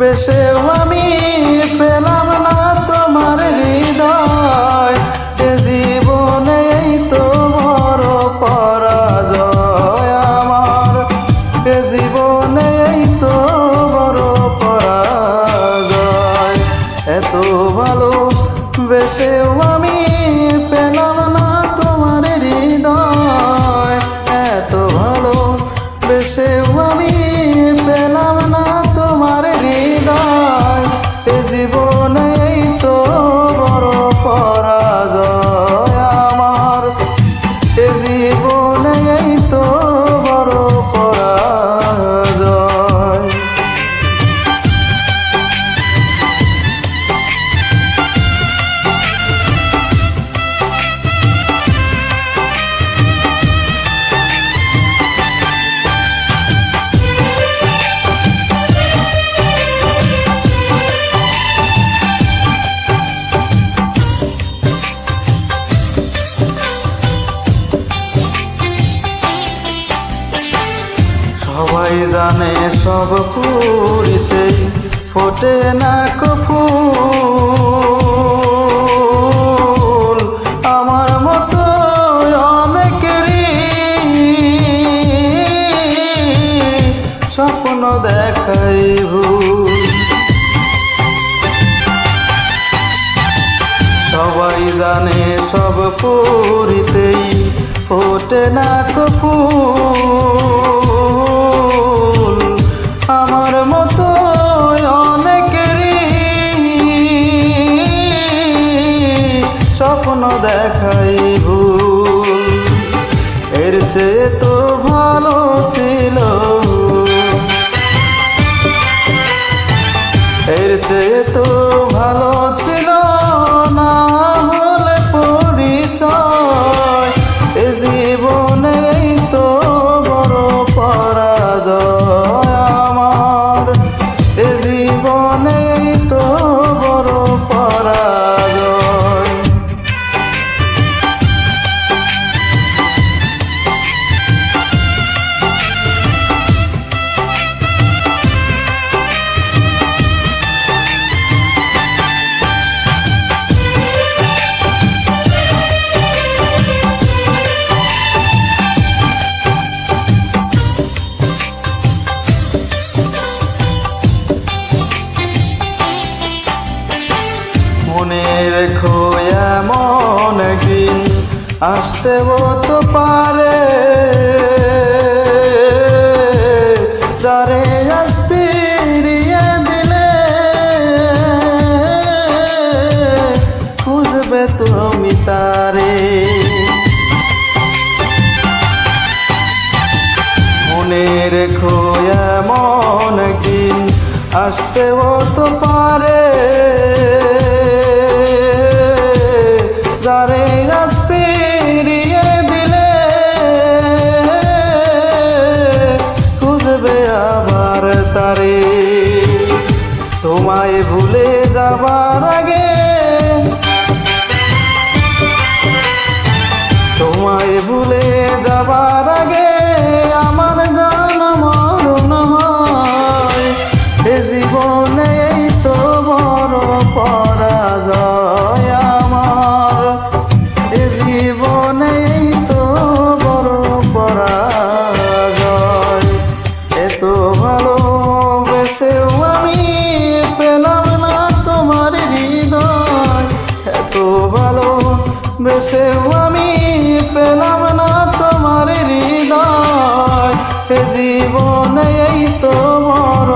বেশেও আমি পেলাম না তোমার হৃদয়। এ জীবনে এই তো বড় পরাজয় আমার, এ জীবনে এই তো বড় পরাজয়। এত ভালো বেশেও আমি পেলাম না তোমার হৃদয়, এত ভালো বেশেও আমি পেলাম না তোমার হৃদয়। এ জীবনে এই তো বড় পরাজয় আমার, এ জীবনে এই তো বড় পরাজয়। সবাই জানে সব পুরীতেই ফোটে না ফুল, আমার মতো অনেকেরই স্বপ্ন দেখাই ভুল। সবাই জানে সব পুরীতেই ফোটে না ফুল, আমার মতো অনেকেরই স্বপ্ন দেখাই ভুল। এর চেয়ে তো ভালো ছিল, এর চেয়ে তো ভালো ছিল না হলে পরিচয়। এ জীবনে এই তো বড় পরাজয় আমার, এ জীবনে এই তো বড় পরাজয়। মনে রেখো এমন একদিন আসতেও তো পারে, যারে আজ ফিরিয়ে দিলে খুঁজবে তুমি তারে। মনে রেখো এমন একদিন আসতেও তো পারে, যারে আজ ফিরিয়ে দিলে খুঁজবে আবার তারে। তোমায় ভুলে যাবার আগে, তোমায় ভুলে যাবার আগে আমার জান মরণ হয়। এ জীবনে এই তো বড় পরাজয় আমার, এ জীবনে এই তো বড় পরাজয়। এত ভালোবেসেও আমি পেলাম না তোমার হৃদয়, এত ভালোবেসেও আমি পেলাম না তোমার হৃদয়। এ জীবনে এই তো বড়